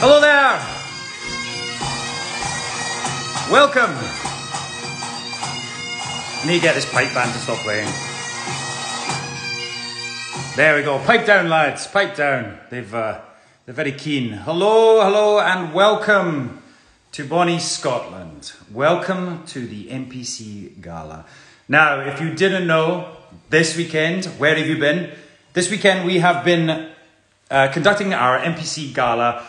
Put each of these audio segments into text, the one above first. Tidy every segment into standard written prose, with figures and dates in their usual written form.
Hello there! Welcome! I need to get this pipe band to stop playing. There we go. Pipe down, lads. Pipe down. They're very keen. Hello, hello, and welcome to Bonnie, Scotland. Welcome to the NPC Gala. Now, if you didn't know, this weekend, where have you been? This weekend we have been conducting our NPC Gala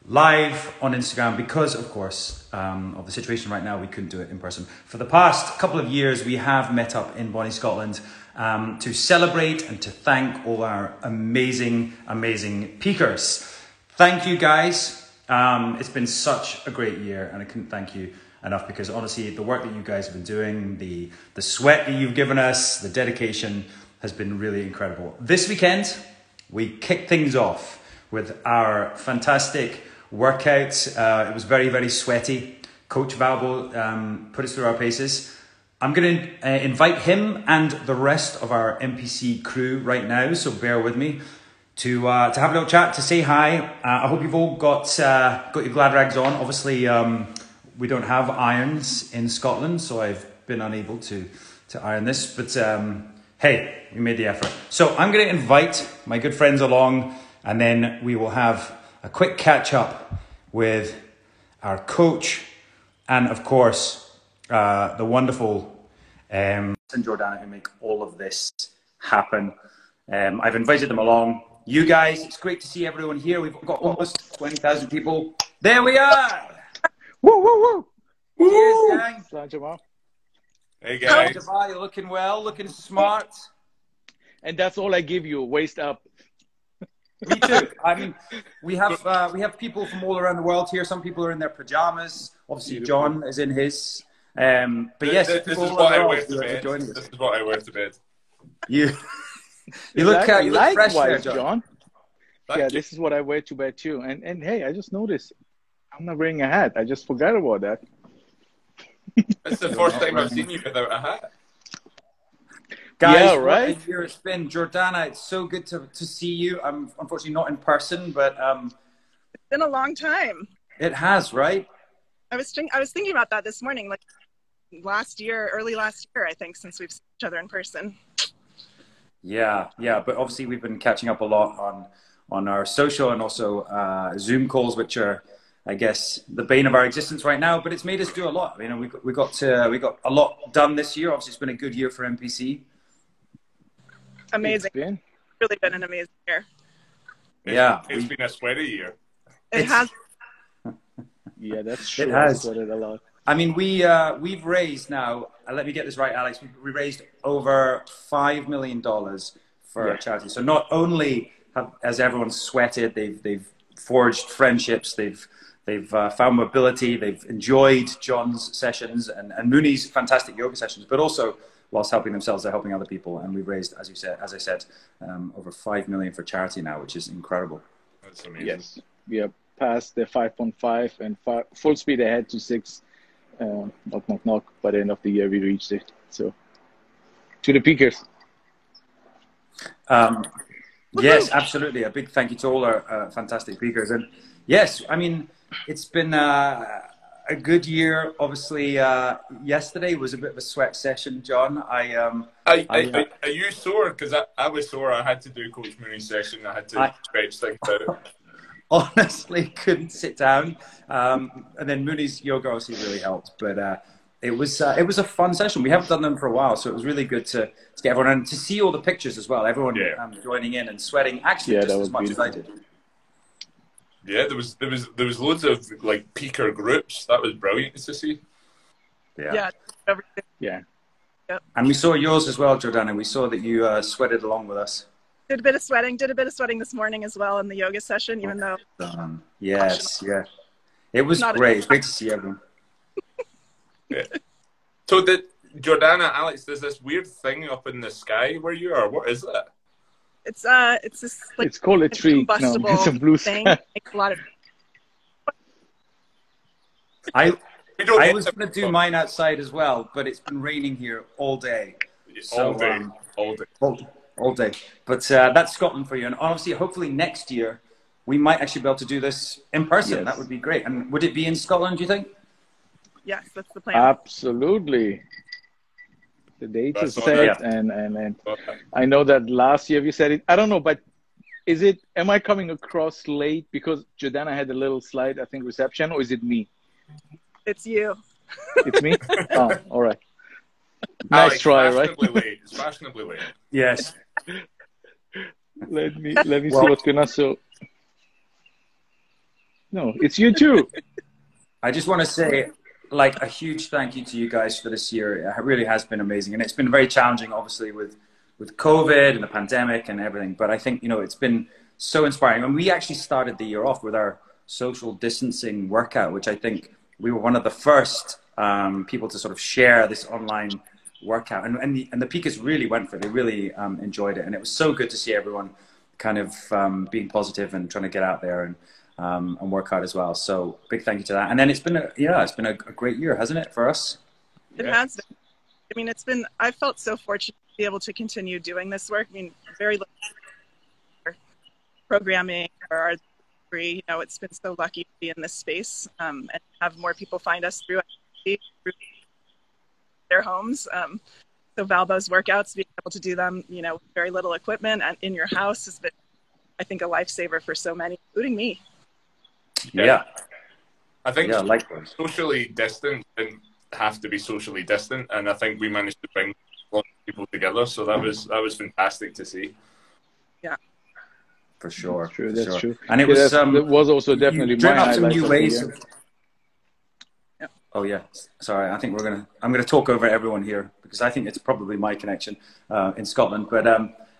live on Instagram because, of course, of the situation right now. We couldn't do it in person. For the past couple of years, we have met up in Bonnie, Scotland to celebrate and to thank all our amazing, amazing peakers. Thank you, guys. It's been such a great year, and I couldn't thank you enough because, honestly, the work that you guys have been doing, the sweat that you've given us, the dedication has been really incredible. This weekend, we kicked things off with our fantastic workout. It was very, very sweaty. Coach Valbo put us through our paces. I'm going to invite him and the rest of our NPC crew right now, so bear with me, to have a little chat, to say hi. I hope you've all got your glad rags on. Obviously, we don't have irons in Scotland, so I've been unable to iron this, but hey, we made the effort. So I'm going to invite my good friends along, and then we will have a quick catch up with our coach and, of course, the wonderful and Jordana who make all of this happen. I've invited them along. You guys, it's great to see everyone here. We've got almost 20,000 people. There we are! Woo, woo, woo! Cheers, gang. Hey, guys. Jamal, you're looking well, looking smart. And that's all I give you, waist up. Me too. I mean, we have people from all around the world here. Some people are in their pajamas. Obviously, John is in his. But yes, this is what I wear to bed. This is what I wear to bed. You look fresh there, John. Yeah, this is what I wear to bed too. And hey, I just noticed I'm not wearing a hat. I just forgot about that. It's the first time I've seen you without a hat. Guys, yeah, right? What a year it's been. Jordana, it's so good to see you. I'm unfortunately not in person, but it's been a long time. It has, right? I was thinking about that this morning, like early last year, I think, since we've seen each other in person. Yeah, but obviously we've been catching up a lot on our social and also Zoom calls, which are, I guess, the bane of our existence right now. But it's made us do a lot. You know, we got a lot done this year. Obviously, it's been a good year for NPC. Amazing. It's really been an amazing year. It's been a sweaty year. It has. Yeah, that's true. It has. I sweated a lot. I mean, we've raised now. Let me get this right, Alex. We raised over $5 million for charity. So not only has everyone sweated, they've forged friendships, they've found mobility, they've enjoyed John's sessions and Mooney's fantastic yoga sessions, but also whilst helping themselves, they're helping other people. And we've raised, as I said, over $5 million for charity now, which is incredible. That's amazing. Yes, we are past the 5.5 and full speed ahead to 6. Knock, knock, knock. By the end of the year, we reached it. So, to the peakers. Yes, absolutely. A big thank you to all our fantastic peakers. And yes, I mean, it's been a good year. Obviously, yesterday was a bit of a sweat session, John. Are you sore? Because I was sore. I had to do Coach Mooney's session. I had to stretch things out. Honestly, couldn't sit down. And then Mooney's yoga obviously really helped. But it was a fun session. We haven't done them for a while, so it was really good to get everyone and to see all the pictures as well. Everyone joining in and sweating, actually just as much as I did. Yeah, there was loads of like peaker groups. That was brilliant to see. Yeah. Yeah. Yep. And we saw yours as well, Jordana. We saw that you sweated along with us. Did a bit of sweating. Did a bit of sweating this morning as well in the yoga session, even though. Yes, yeah. It was great. It's great to see everyone. Yeah. So, Jordana, Alex, there's this weird thing up in the sky where you are. What is that? It's this like it's called a tree. No, it's a blue thing. sky. A lot of. I was going to do mine outside as well, but it's been raining here all day. So, all day. But that's Scotland for you. And obviously, hopefully next year, we might actually be able to do this in person. Yes. That would be great. And would it be in Scotland, do you think? Yes, that's the plan. Absolutely. The date is set, and I know that last year we said it. I don't know, but am I coming across late because Jordana had a little slide, I think, reception, or is it me? It's you. It's me? Oh, all right. Nice try, right? Late. It's fashionably late. Yes. Let me see what's going on. So, no, it's you too. I just want to say, like, a huge thank you to you guys for this year. It really has been amazing. And it's been very challenging, obviously, with COVID and the pandemic and everything. But I think, it's been so inspiring. And we actually started the year off with our social distancing workout, which I think we were one of the first people to sort of share this online workout. And the peakers really went for it. They really enjoyed it. And it was so good to see everyone kind of being positive and trying to get out there and work hard as well. So big thank you to that. And then it's been a great year, hasn't it, for us? It has been. I mean, I felt so fortunate to be able to continue doing this work. I mean, very little programming or our degree. It's been so lucky to be in this space and have more people find us through their homes. So Valbo's workouts, being able to do them, with very little equipment and in your house has been, I think, a lifesaver for so many, including me. Yeah. I think socially distant didn't have to be socially distant, and I think we managed to bring a lot of people together. So that was fantastic to see. Yeah, for sure. That's true. And it was also definitely my highlight. Some new ways. Oh yeah, sorry. I think I'm gonna talk over everyone here because I think it's probably my connection in Scotland. But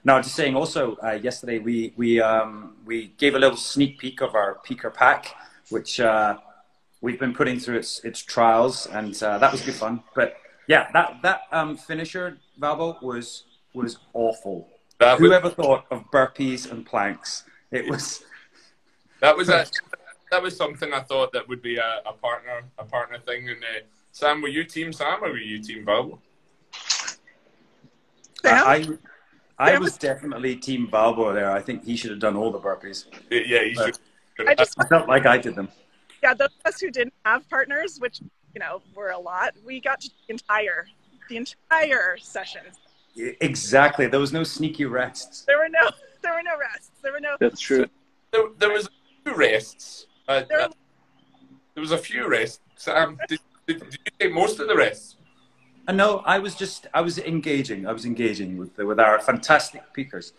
no, just saying. Also, yesterday we gave a little sneak peek of our Peaker Pack, which we've been putting through its trials, and that was good fun. But yeah, that finisher, Valbo, was awful. Whoever thought of burpees and planks? It was. That was something I thought that would be a partner thing. And Sam, were you Team Sam or were you Team Valbo? I was definitely Team Valbo there. I think he should have done all the burpees. Yeah, he should. I felt like I did them. Yeah, those of us who didn't have partners, which were a lot, we got to the entire sessions. Exactly. There was no sneaky rests. There were no rests. There were no. That's true. There was a few rests. There was a few rests. Sam, did you take most of the rests? No, I was engaging. I was engaging with our fantastic peakers.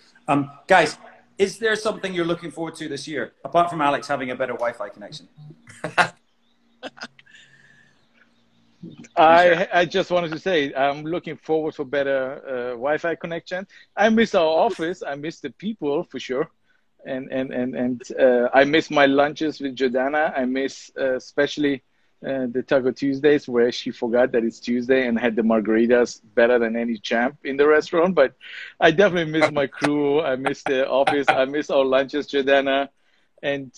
Guys, is there something you're looking forward to this year, apart from Alex having a better Wi-Fi connection? I just wanted to say I'm looking forward for better Wi-Fi connection. I miss our office. I miss the people for sure, and I miss my lunches with Jordana. I miss especially the Taco Tuesdays where she forgot that it's Tuesday and had the margaritas better than any champ in the restaurant. But I definitely miss my crew. I miss the office. I miss our lunches, Jordana. And,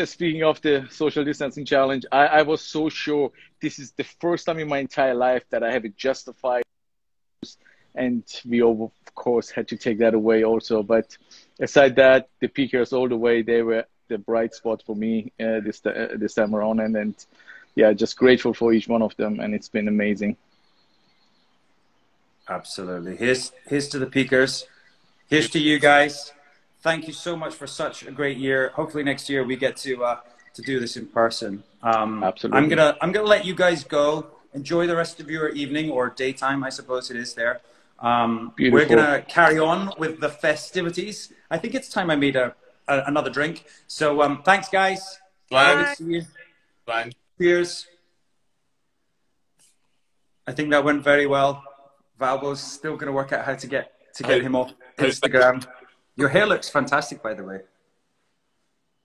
speaking of the social distancing challenge, I was so sure this is the first time in my entire life that I have it justified. And we, of course, had to take that away also. But aside that, the peakers all the way, they were the bright spot for me this time around. And yeah, just grateful for each one of them. And it's been amazing. Absolutely. Here's to the peakers. Here's to you guys. Thank you so much for such a great year. Hopefully next year we get to do this in person. Absolutely. I'm gonna let you guys go. enjoy the rest of your evening or daytime, I suppose it is there. Beautiful. We're going to carry on with the festivities. I think it's time I made another drink. So thanks, guys. Lovely to see you. Fine. Cheers. I think that went very well. Valbo's still going to work out how to get him off Instagram. Your hair looks fantastic, by the way.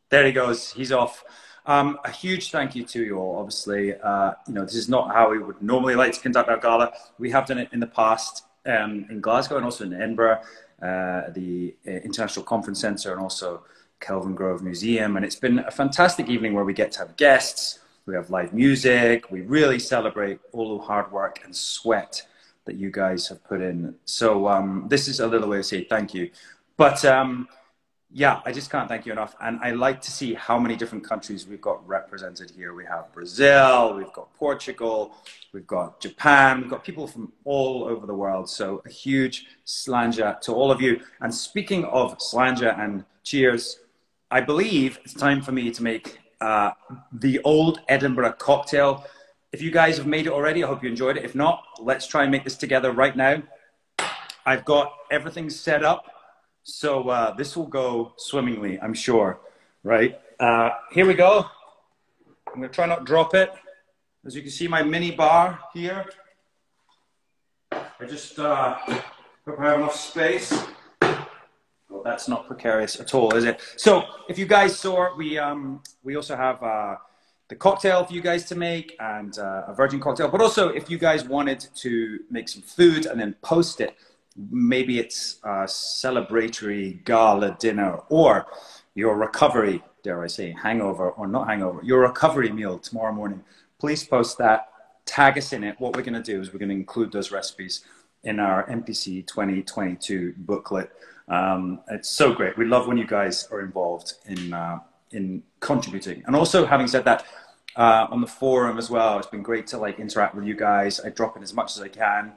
There he goes. He's off. A huge thank you to you all. Obviously, you know, this is not how we would normally like to conduct our gala. We have done it in the past in Glasgow and also in Edinburgh, the International Conference Centre, and also Kelvin Grove Museum. And it's been a fantastic evening where we get to have guests. We have live music. We really celebrate all the hard work and sweat that you guys have put in. So this is a little way to say thank you. But yeah, I just can't thank you enough. And I like to see how many different countries we've got represented here. We have Brazil, we've got Portugal, we've got Japan, we've got people from all over the world. So a huge slanja to all of you. And speaking of slanja and cheers, I believe it's time for me to make the Old Edinburgh cocktail. If you guys have made it already, I hope you enjoyed it. If not, let's try and make this together right now. I've got everything set up. So this will go swimmingly, I'm sure, right? Here we go. I'm going to try not to drop it. As you can see, my mini bar here. I just hope I have enough space. Well, that's not precarious at all, is it? So if you guys saw, we also have the cocktail for you guys to make and a virgin cocktail. But also, if you guys wanted to make some food and then post it, maybe it's a celebratory gala dinner or your recovery, dare I say, hangover or not hangover, your recovery meal tomorrow morning, please post that, tag us in it. What we're going to do is we're going to include those recipes in our MPC 2022 booklet. It's so great. We love when you guys are involved in contributing. And also, having said that, on the forum as well, it's been great to like interact with you guys. I drop in as much as I can.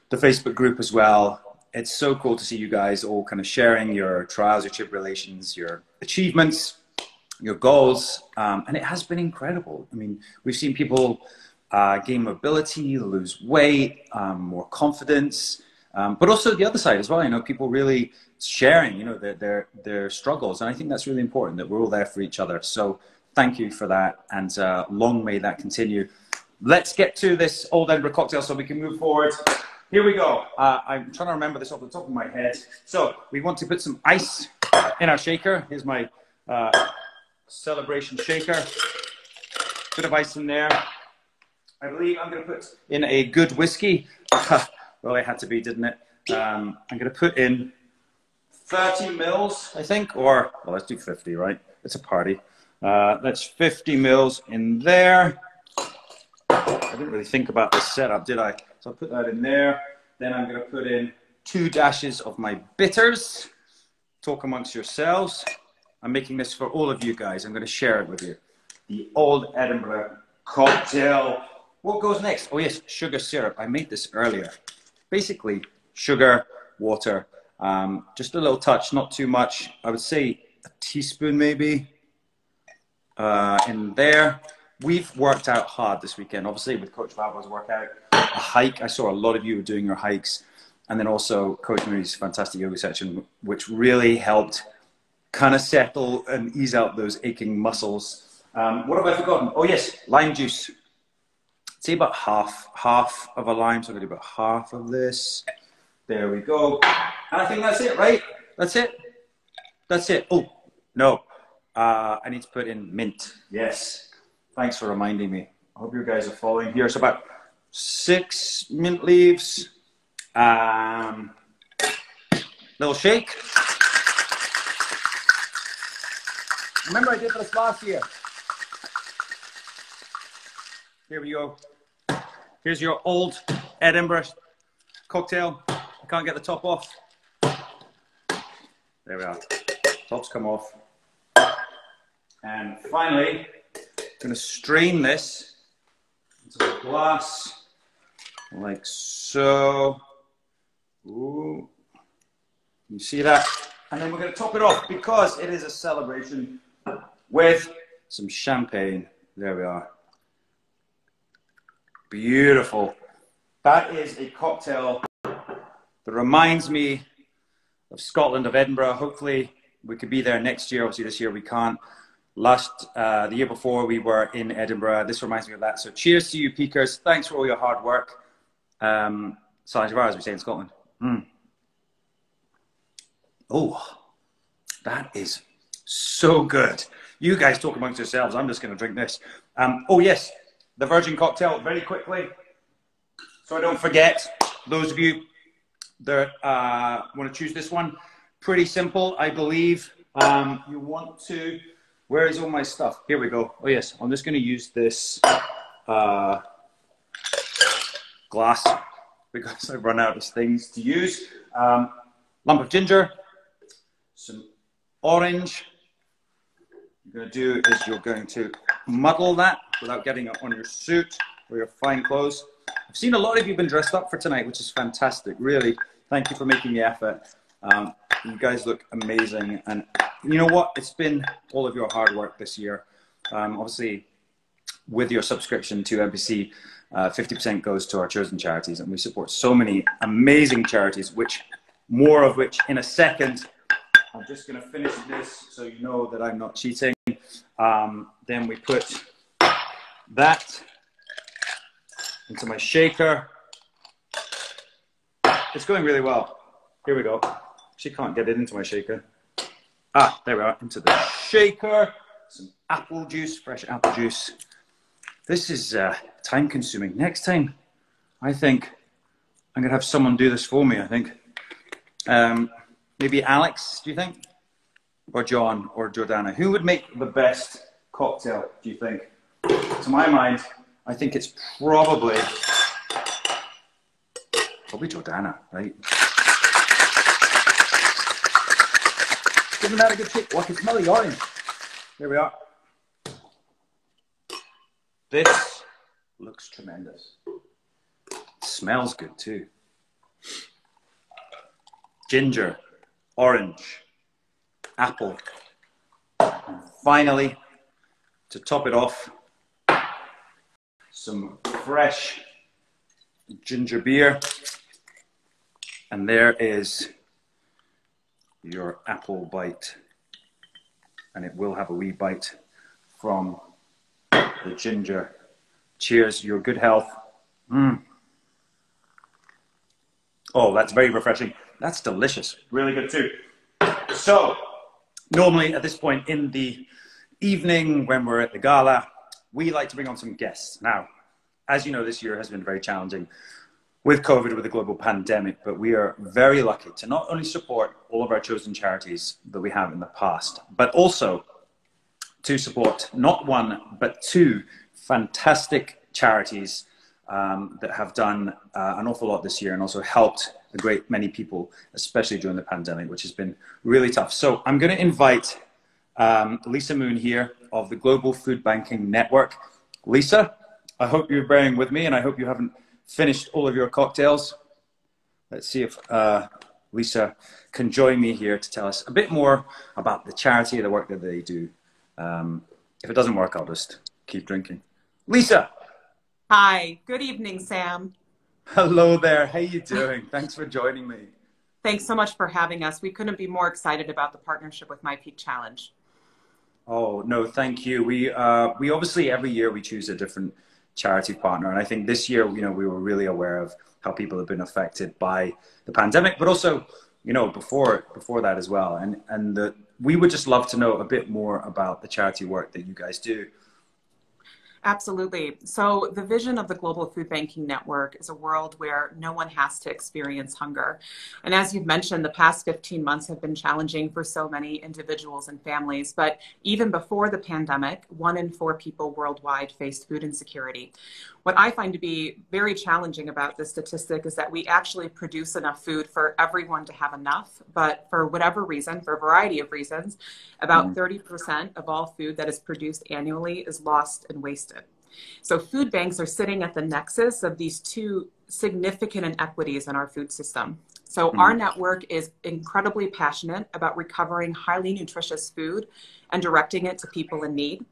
The Facebook group as well. It's so cool to see you guys all kind of sharing your trials, your tribulations, your achievements, your goals. And it has been incredible. I mean, we've seen people gain mobility, lose weight, more confidence, but also the other side as well. You know, people really sharing, you know, their struggles. And I think that's really important that we're all there for each other. So thank you for that. And long may that continue. Let's get to this Old Edinburgh cocktail so we can move forward. Here we go. I'm trying to remember this off the top of my head. So we want to put some ice in our shaker. Here's my celebration shaker. Bit of ice in there. I believe I'm going to put in a good whiskey. Well, it had to be, didn't it? I'm going to put in 30 mils, I think, or, well, let's do 50, right? It's a party. That's 50 mils in there. I didn't really think about this setup, did I? So I'll put that in there. Then I'm going to put in 2 dashes of my bitters. Talk amongst yourselves. I'm making this for all of you guys. I'm going to share it with you. The Old Edinburgh cocktail. What goes next? Oh yes, sugar syrup. I made this earlier. Basically, sugar, water, just a little touch, not too much. I would say a teaspoon maybe in there. We've worked out hard this weekend, obviously with Coach Valbo's workout, a hike. I saw a lot of you were doing your hikes, and then also Coach Marie's fantastic yoga section, which really helped kind of settle and ease out those aching muscles. What have I forgotten? Oh yes, lime juice. Say about half of a lime, so I'm going to do about half of this. There we go. And I think that's it, right? That's it. That's it. Oh, no. I need to put in mint. Yes. Thanks for reminding me. I hope you guys are following here. So about 6 mint leaves. Little shake. Remember I did this last year. Here we go. Here's your Old Edinburgh cocktail. I can't get the top off. There we are. Top's come off. And finally, I'm going to strain this into a glass like so. Ooh. You see that? And then we're going to top it off because it is a celebration with some champagne. There we are. Beautiful. That is a cocktail that reminds me of Scotland, of Edinburgh. Hopefully we could be there next year. Obviously this year we can't. The year before we were in Edinburgh. This reminds me of that. So cheers to you, Peakers. Thanks for all your hard work. As we say in Scotland. Oh, that is so good. You guys talk amongst yourselves. I'm just going to drink this. Oh yes, the virgin cocktail, very quickly. So I don't forget, those of you that want to choose this one, pretty simple, I believe. You want to, where is all my stuff? Here we go. Oh yes, I'm just going to use this glass because I've run out of things to use. Lump of ginger, some orange. What you're going to do is you're going to muddle that without getting it on your suit or your fine clothes. I've seen a lot of you been dressed up for tonight, which is fantastic. Really, thank you for making the effort. You guys look amazing. And you know what? It's been all of your hard work this year. Obviously, with your subscription to NPC, 50% goes to our chosen charities. And we support so many amazing charities, more of which in a second. I'm just going to finish this so you know that I'm not cheating. Then we put that into my shaker. It's going really well. Here we go. She can't get it into my shaker. Ah, there we are, into the shaker. Some apple juice, fresh apple juice. This is time consuming. Next time, I think I'm going to have someone do this for me, I think. Maybe Alex, do you think? Or John or Jordana? Who would make the best cocktail, do you think? To my mind, I think it's probably Jordana, right? Isn't that a good shake? Oh, I can smell the orange. Here we are. This looks tremendous. It smells good too. Ginger, orange, apple, and finally, to top it off, some fresh ginger beer. And there is your apple bite. And it will have a wee bite from the ginger. Cheers, your good health. Oh, that's very refreshing. That's delicious. Really good too. So, normally at this point in the evening when we're at the gala, we like to bring on some guests. Now, as you know, this year has been very challenging with COVID, with the global pandemic, but we are very lucky to not only support all of our chosen charities that we have in the past, but also to support not one, but two fantastic charities that have done an awful lot this year and also helped a great many people, especially during the pandemic, which has been really tough. So I'm going to invite Lisa Moon here of the Global Food Banking Network. Lisa, I hope you're bearing with me and I hope you haven't finished all of your cocktails. Let's see if Lisa can join me here to tell us a bit more about the charity, the work that they do. If it doesn't work, I'll just keep drinking. Lisa! Hi, good evening, Sam. Hello there, how you doing? Thanks for joining me. Thanks so much for having us. We couldn't be more excited about the partnership with My Peak Challenge. Oh, no, thank you. We obviously, every year we choose a different charity partner. And I think this year, we were really aware of how people have been affected by the pandemic, but also, before that as well. And we would just love to know a bit more about the charity work that you guys do. Absolutely. So the vision of the Global Food Banking Network is a world where no one has to experience hunger. And as you've mentioned, the past 15 months have been challenging for so many individuals and families. But even before the pandemic, 1 in 4 people worldwide faced food insecurity. What I find to be very challenging about this statistic is that we actually produce enough food for everyone to have enough. But for whatever reason, for a variety of reasons, about 30% of all food that is produced annually is lost and wasted. So food banks are sitting at the nexus of these two significant inequities in our food system. So our network is incredibly passionate about recovering highly nutritious food and directing it to people in need.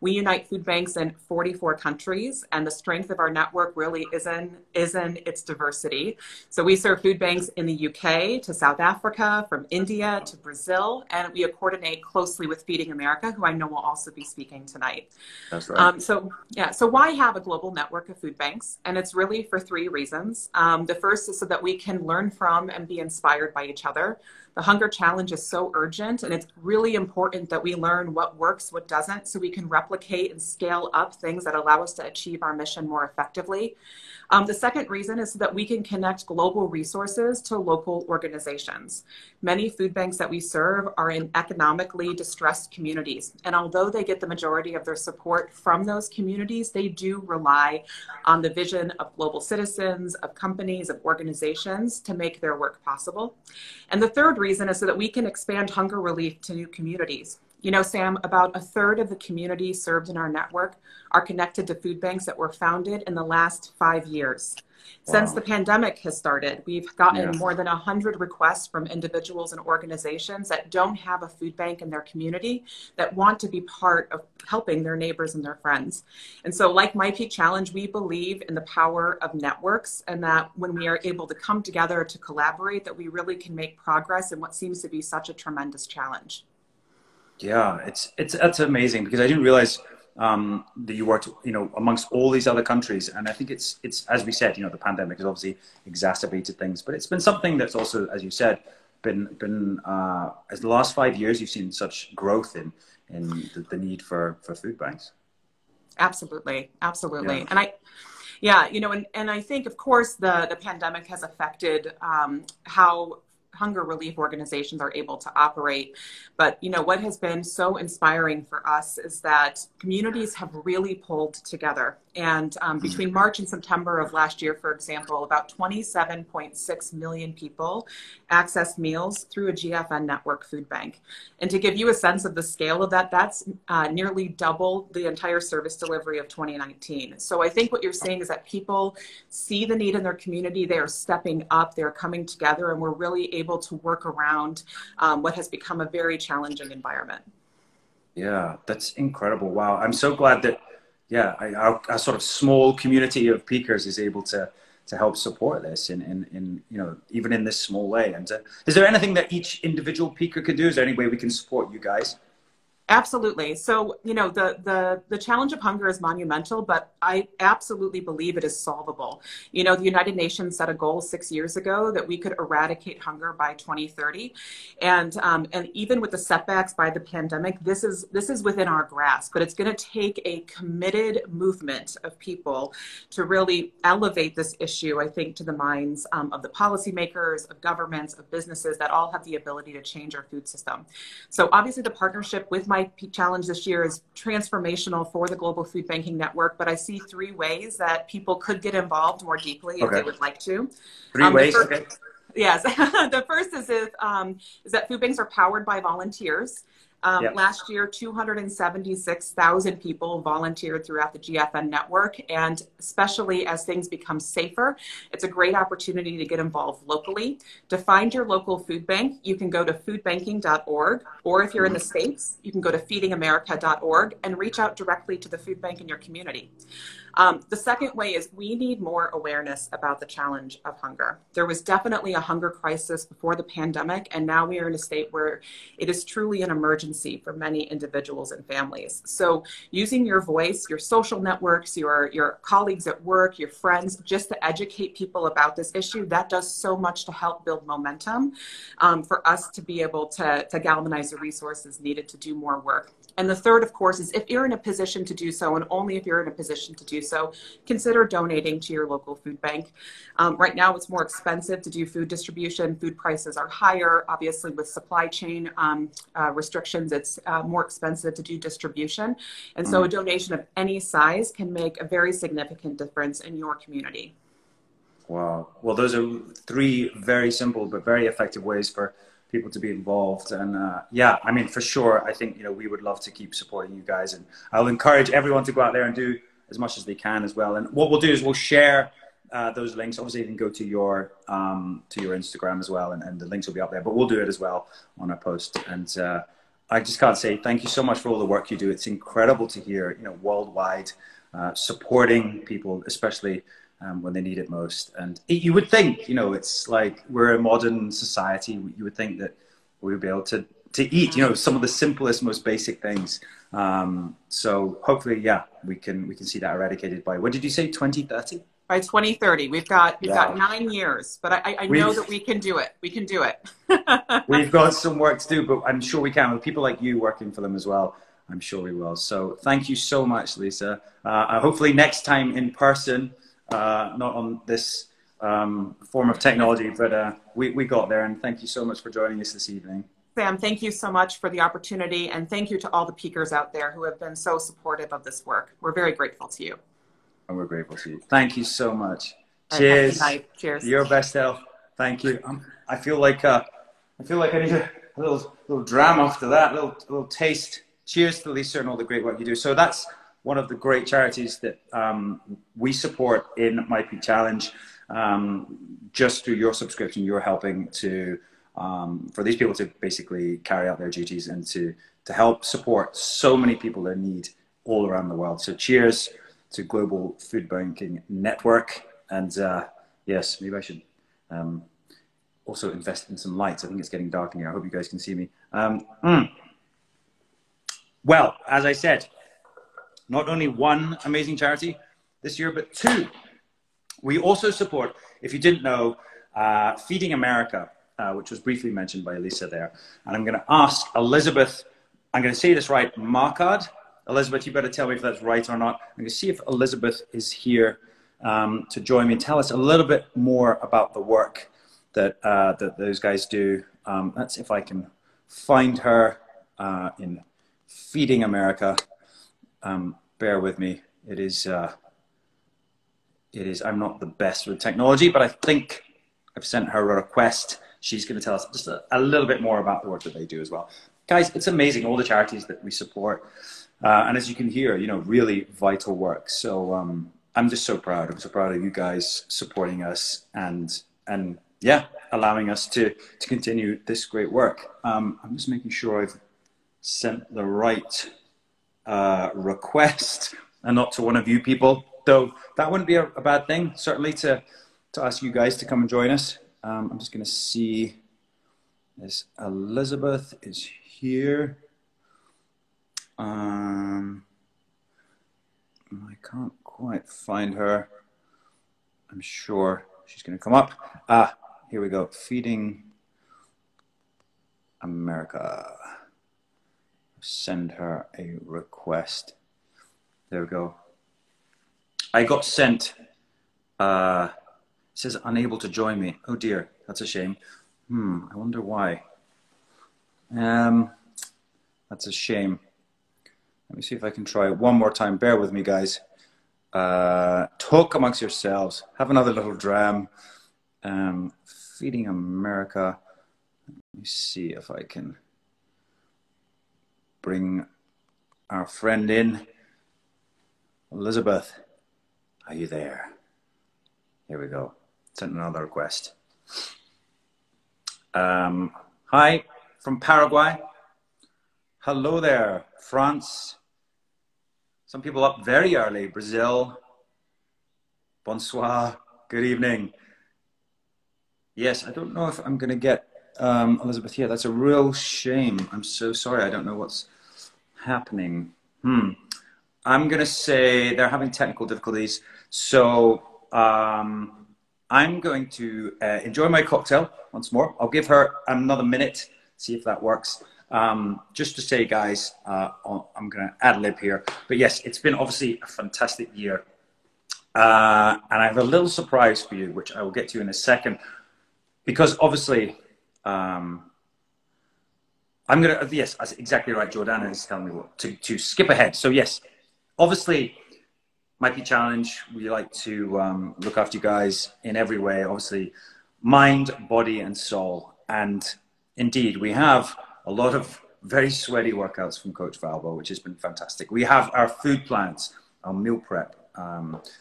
We unite food banks in 44 countries, and the strength of our network really is in its diversity. So we serve food banks in the UK to South Africa, from India to Brazil, and we coordinate closely with Feeding America, who I know will also be speaking tonight. That's right. So why have a global network of food banks? And it's really for three reasons. The first is so that we can learn from and be inspired by each other. The hunger challenge is so urgent, and it's really important that we learn what works, what doesn't, so we can replicate and scale up things that allow us to achieve our mission more effectively. The second reason is so that we can connect global resources to local organizations. Many food banks that we serve are in economically distressed communities, and although they get the majority of their support from those communities, they do rely on the vision of global citizens, of companies, of organizations to make their work possible. And the third reason is so that we can expand hunger relief to new communities. You know, Sam, about a third of the communities served in our network are connected to food banks that were founded in the last 5 years. Wow. Since the pandemic has started, we've gotten more than 100 requests from individuals and organizations that don't have a food bank in their community that want to be part of helping their neighbors and their friends. And so like My Peak Challenge, we believe in the power of networks, and that when we are able to come together to collaborate, that we really can make progress in what seems to be such a tremendous challenge. Yeah, that's amazing, because I didn't realize that you worked, amongst all these other countries. And I think it's as we said, the pandemic has obviously exacerbated things, but it's been something that's also, as you said, been as the last 5 years, you've seen such growth in the need for food banks. Absolutely. Yeah. And I think, of course, the pandemic has affected how hunger relief organizations are able to operate. But, what has been so inspiring for us is that communities have really pulled together. And between March and September of last year, for example, about 27.6 million people accessed meals through a GFN network food bank. And to give you a sense of the scale of that, that's nearly double the entire service delivery of 2019. So I think what you're seeing is that people see the need in their community, they are stepping up, they're coming together, and we're really able to work around what has become a very challenging environment. Yeah, that's incredible. Wow. I'm so glad that our sort of small community of peakers is able to help support this in even in this small way. And is there anything that each individual peaker could do? Is there any way we can support you guys? Absolutely. So, the challenge of hunger is monumental, but I absolutely believe it is solvable. The United Nations set a goal 6 years ago that we could eradicate hunger by 2030. And even with the setbacks by the pandemic, this is within our grasp, but it's going to take a committed movement of people to really elevate this issue, I think, to the minds of the policymakers, of governments, of businesses that all have the ability to change our food system. So obviously the partnership with My Peak Challenge this year is transformational for the Global Food Banking Network, but I see 3 ways that people could get involved more deeply if they would like to. 3 ways, okay. Yes. The first is that food banks are powered by volunteers. Last year, 276,000 people volunteered throughout the GFN network. And especially as things become safer, it's a great opportunity to get involved locally. To find your local food bank, you can go to foodbanking.org, or if you're in the States, you can go to feedingamerica.org and reach out directly to the food bank in your community. The second way is we need more awareness about the challenge of hunger. There was definitely a hunger crisis before the pandemic, and now we are in a state where it is truly an emergency for many individuals and families. So using your voice, your social networks, your colleagues at work, your friends, just to educate people about this issue, that does so much to help build momentum for us to be able to galvanize the resources needed to do more work. And the third, of course, is if you're in a position to do so, and only if you're in a position to do so, consider donating to your local food bank. Right now, it's more expensive to do food distribution. Food prices are higher. Obviously, with supply chain restrictions, it's more expensive to do distribution. And so a donation of any size can make a very significant difference in your community. Wow. Well, those are 3 very simple but very effective ways for people to be involved. And I mean, for sure, I think, we would love to keep supporting you guys. And I'll encourage everyone to go out there and do as much as they can as well. And what we'll do is we'll share those links. Obviously, you can go to your Instagram as well, and the links will be up there. But we'll do it as well on our post. And I just can't say thank you so much for all the work you do. It's incredible to hear, worldwide, supporting people, especially when they need it most. And you would think, it's like we're a modern society. You would think that we would be able to eat, some of the simplest, most basic things. So hopefully, we can see that eradicated by, what did you say, 2030? By 2030, we've got 9 years, but I know that we can do it. We can do it. We've got some work to do, but I'm sure we can. With people like you working for them as well, I'm sure we will. So thank you so much, Lisa. Hopefully next time in person, not on this form of technology, but we got there. And thank you so much for joining us this evening. Sam, thank you so much for the opportunity. And thank you to all the peakers out there who have been so supportive of this work. We're very grateful to you. And we're grateful to you. Thank you so much. Cheers. Cheers. Your best health. Thank you. I feel like I need a little dram after that, a little taste. Cheers to Lisa and all the great work you do. So that's one of the great charities that we support in My Peak Challenge. Just through your subscription, you're helping to for these people to basically carry out their duties and to help support so many people in need all around the world. So cheers to Global Food Banking Network. And yes, maybe I should also invest in some lights. I think it's getting dark in here. I hope you guys can see me. Well, as I said, not only one amazing charity this year, but two. We also support, if you didn't know, Feeding America, which was briefly mentioned by Lisa there. And I'm going to ask Elizabeth, I'm going to say this right, Markard. Elizabeth, you better tell me if that's right or not. I'm going to see if Elizabeth is here to join me and tell us a little bit more about the work that those guys do. Let's see if I can find her in Feeding America. Bear with me. It is, I'm not the best with technology, but I think I've sent her a request. She's going to tell us just a little bit more about the work that they do as well. Guys, it's amazing, all the charities that we support. And as you can hear, really vital work. So I'm just so proud. I'm so proud of you guys supporting us and yeah, allowing us to continue this great work. I'm just making sure I've sent the right request and not to one of you people, though that wouldn't be a bad thing, certainly to ask you guys to come and join us. I'm just going to see as Elizabeth is here. I can't quite find her. I'm sure she's going to come up. Here we go. Feeding America. Send her a request. There we go. I got sent, it says unable to join me. Oh dear, that's a shame. I wonder why. That's a shame. Let me see if I can try it one more time. Bear with me, guys. Talk amongst yourselves. Have another little dram. Feeding America. Let me see if I can bring our friend in. Elizabeth, are you there? Here we go. Sent another request. Hi from Paraguay. Hello there, France. Some people up very early. Brazil. Bonsoir. Good evening. Yes, I don't know if I'm going to get Elizabeth here. That's a real shame. I'm so sorry. I don't know what's happening. I'm going to say they're having technical difficulties. So I'm going to enjoy my cocktail once more. I'll give her another minute, see if that works. Just to say, guys, I'm going to ad lib here. But yes, it's been obviously a fantastic year. And I have a little surprise for you, which I will get to in a second. Because obviously, I'm going to, yes, that's exactly right. Jordana is telling me what, to skip ahead. So yes, obviously, My Peak Challenge, we like to look after you guys in every way, obviously, mind, body, and soul. And indeed, we have a lot of very sweaty workouts from Coach Valbo, which has been fantastic. We have our food plans, our meal prep,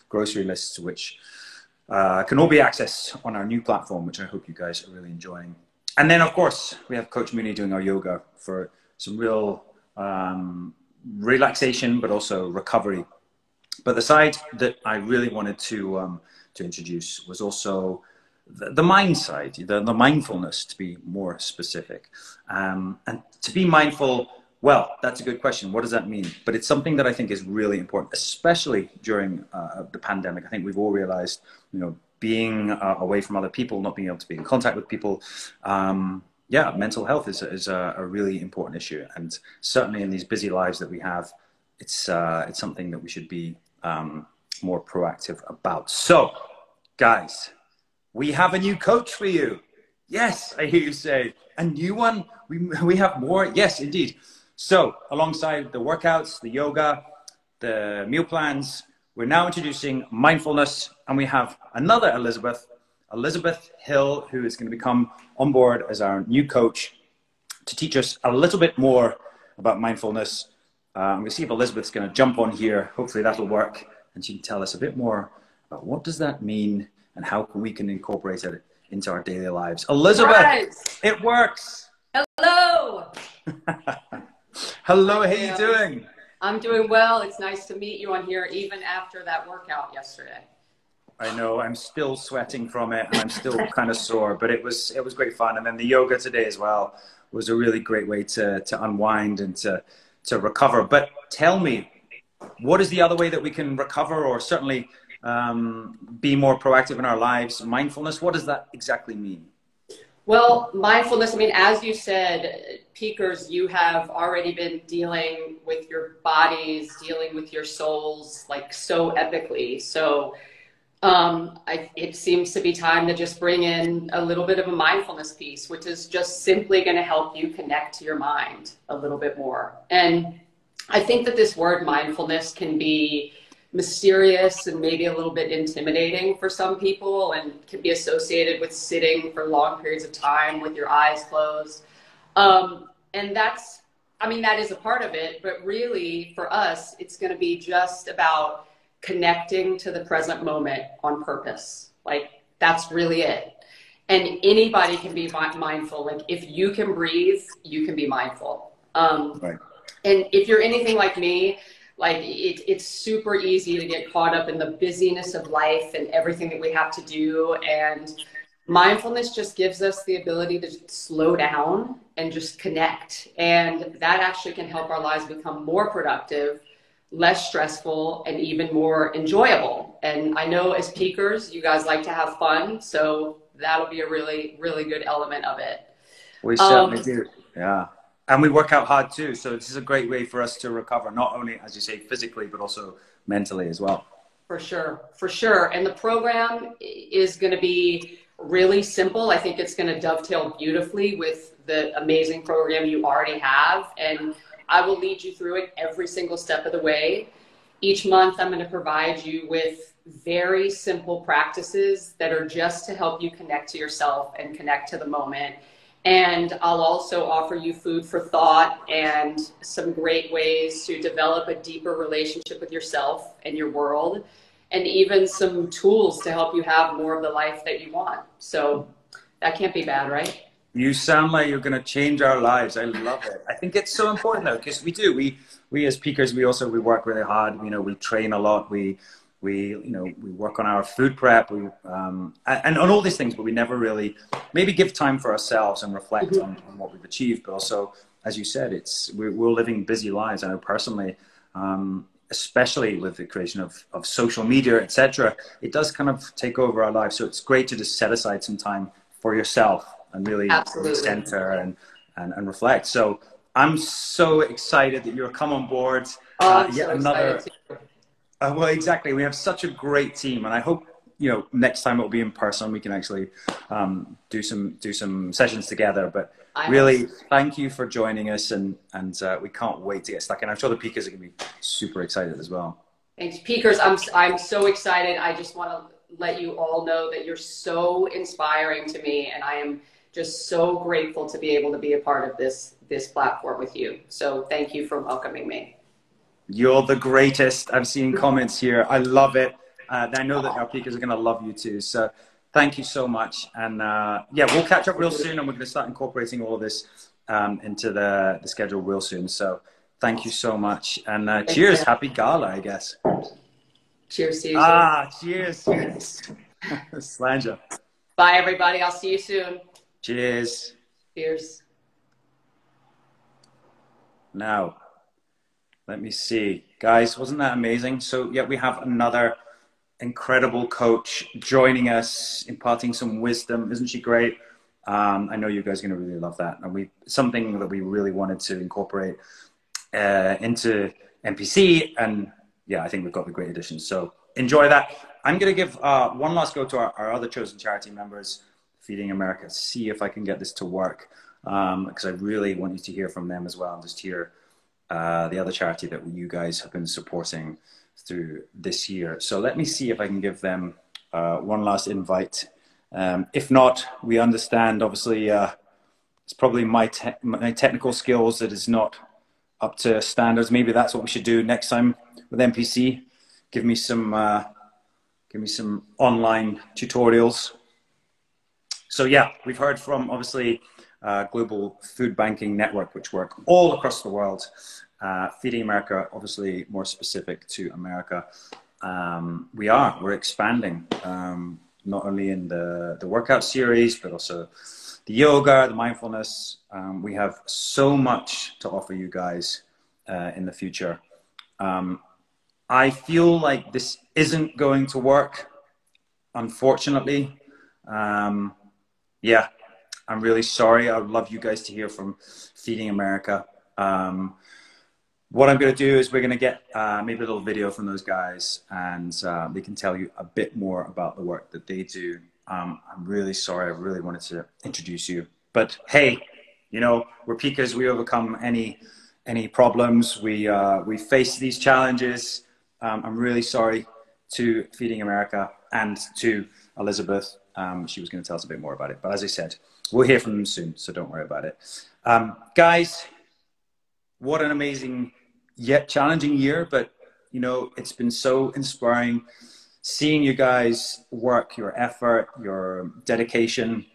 grocery lists, which can all be accessed on our new platform, which I hope you guys are really enjoying. And then, of course, we have Coach Mooney doing our yoga for some real relaxation, but also recovery. But the side that I really wanted to introduce was also the mind side, the mindfulness, to be more specific. And to be mindful, well, that's a good question. What does that mean? But it's something that I think is really important, especially during the pandemic. I think we've all realized, you know, being away from other people, not being able to be in contact with people, yeah, mental health is a really important issue. And certainly in these busy lives that we have, it's something that we should be more proactive about. So, guys, we have a new coach for you. Yes, I hear you say. A new one? We have more? Yes, indeed. So, alongside the workouts, the yoga, the meal plans, we're now introducing mindfulness, and we have another Elizabeth Hill, who is going to become on board as our new coach to teach us a little bit more about mindfulness. I'm going to see if Elizabeth's going to jump on here. Hopefully that'll work, and she can tell us a bit more about what does that mean and how we can incorporate it into our daily lives. Elizabeth, Surprise. It works. Hello. Hello, how are you doing? I'm doing well. It's nice to meet you on here, even after that workout yesterday. I know, I'm still sweating from it, and I'm still kind of sore, but it was great fun. And then the yoga today as well was a really great way to unwind and to recover. But tell me, what is the other way that we can recover, or certainly be more proactive in our lives? Mindfulness, what does that exactly mean? Well, mindfulness, I mean, as you said, peakers, you have already been dealing with your bodies, dealing with your souls, like so epically. So it seems to be time to just bring in a little bit of a mindfulness piece, which is just simply going to help you connect to your mind a little bit more. And I think that this word mindfulness can be mysterious and maybe a little bit intimidating for some people, and can be associated with sitting for long periods of time with your eyes closed. And that's, I mean, that is a part of it, but really for us, it's going to be just about connecting to the present moment on purpose. Like, that's really it. And anybody can be mindful. Like, if you can breathe, you can be mindful. Right. And if you're anything like me, like it's super easy to get caught up in the busyness of life and everything that we have to do. And mindfulness just gives us the ability to slow down and just connect. And that actually can help our lives become more productive, less stressful, and even more enjoyable. And I know as peakers, you guys like to have fun. So that'll be a really, really good element of it. We certainly do. Yeah. And we work out hard too. So this is a great way for us to recover, not only, as you say, physically, but also mentally as well. For sure. For sure. And the program is going to be really simple. I think it's going to dovetail beautifully with the amazing program you already have. And I will lead you through it every single step of the way. Each month, I'm going to provide you with very simple practices that are just to help you connect to yourself and connect to the moment. And I'll also offer you food for thought and some great ways to develop a deeper relationship with yourself and your world, and even some tools to help you have more of the life that you want. So that can't be bad, right? You sound like you're going to change our lives. I love it. I think it's so important though, because we do. We as peakers, we work really hard. You know, we train a lot. We work on our food prep, and on all these things, but we never really maybe give time for ourselves and reflect on what we've achieved. But also, as you said, we're living busy lives. I know personally, especially with the creation of social media, etc., it does kind of take over our lives. So it's great to just set aside some time for yourself and really center and reflect. So I'm so excited that you're come on board. Yet another. Well, exactly. We have such a great team, and I hope next time it'll be in person. We can actually do some sessions together. But really, thank you for joining us, and we can't wait to get stuck in. I'm sure the peakers are going to be super excited as well. Thanks, peakers. I'm so excited. I just want to let you all know that you're so inspiring to me, and I am just so grateful to be able to be a part of this platform with you. So thank you for welcoming me. You're the greatest. I'm seeing comments here. I love it. I know that our peakers are going to love you too. So thank you so much. And yeah, we'll catch up real soon, and we're going to start incorporating all of this into the schedule real soon. So thank you so much. And cheers. You. Happy Gala, I guess. Cheers to you. Cheers. Cheers. Slanger. Bye, everybody. I'll see you soon. Cheers. Cheers. Now, let me see. Guys, wasn't that amazing? So, yeah, we have another incredible coach joining us, imparting some wisdom. Isn't she great? I know you guys are going to really love that. And something that we really wanted to incorporate into NPC. And yeah, I think we've got the great addition. So enjoy that. I'm going to give one last go to our other chosen charity members, Feeding America, see if I can get this to work. Because I really want you to hear from them as well, and just hear the other charity that you guys have been supporting through this year. So let me see if I can give them one last invite. If not, we understand, obviously, it's probably my technical skills that is not up to standards. Maybe that's what we should do next time with NPC. Give me some online tutorials. So yeah, we've heard from, obviously, Global Food Banking Network, which work all across the world. Feeding America, obviously more specific to America. We're expanding, not only in the workout series, but also the yoga, the mindfulness. We have so much to offer you guys in the future. I feel like this isn't going to work, unfortunately. Yeah, I'm really sorry. I would love you guys to hear from Feeding America. What I'm going to do is we're going to get maybe a little video from those guys, and they can tell you a bit more about the work that they do. I'm really sorry. I really wanted to introduce you. But hey, you know, we're peakers. We overcome any problems. We face these challenges. I'm really sorry to Feeding America and to Elizabeth. She was going to tell us a bit more about it. But as I said, we'll hear from them soon, so don't worry about it. Guys, what an amazing yet challenging year, but you know, it's been so inspiring seeing you guys work, your effort, your dedication,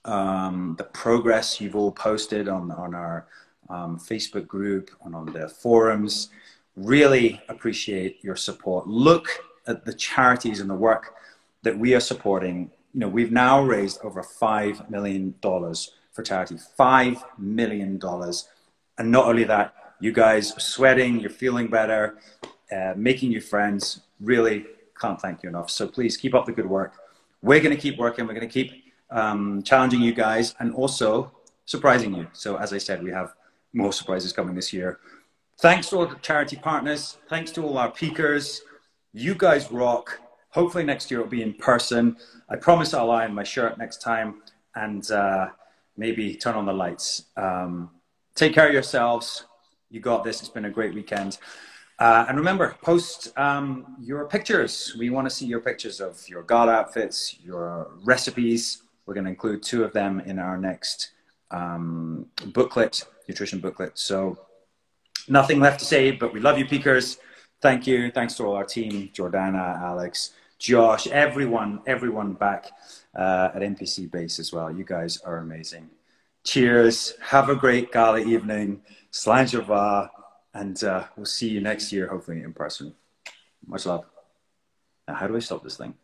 the progress you've all posted on our Facebook group and on the forums. Really appreciate your support. Look at the charities and the work that we are supporting. You know, we've now raised over $5 million for charity. $5 million. And not only that, you guys are sweating, you're feeling better, making new friends. Really can't thank you enough. So please keep up the good work. We're going to keep working. We're going to keep challenging you guys and also surprising you. So as I said, we have more surprises coming this year. Thanks to all the charity partners. Thanks to all our peakers. You guys rock. Hopefully next year it'll be in person. I promise I'll iron my shirt next time and maybe turn on the lights. Take care of yourselves. You got this. It's been a great weekend. And remember, post your pictures. We want to see your pictures of your gala outfits, your recipes. We're going to include 2 of them in our next booklet, nutrition booklet. So nothing left to say, but we love you, peakers. Thank you. Thanks to all our team, Jordana, Alex, Josh, everyone back at NPC base as well. You guys are amazing. Cheers. Have a great gala evening. Slanjava. And we'll see you next year, hopefully in person. Much love. Now, how do I stop this thing?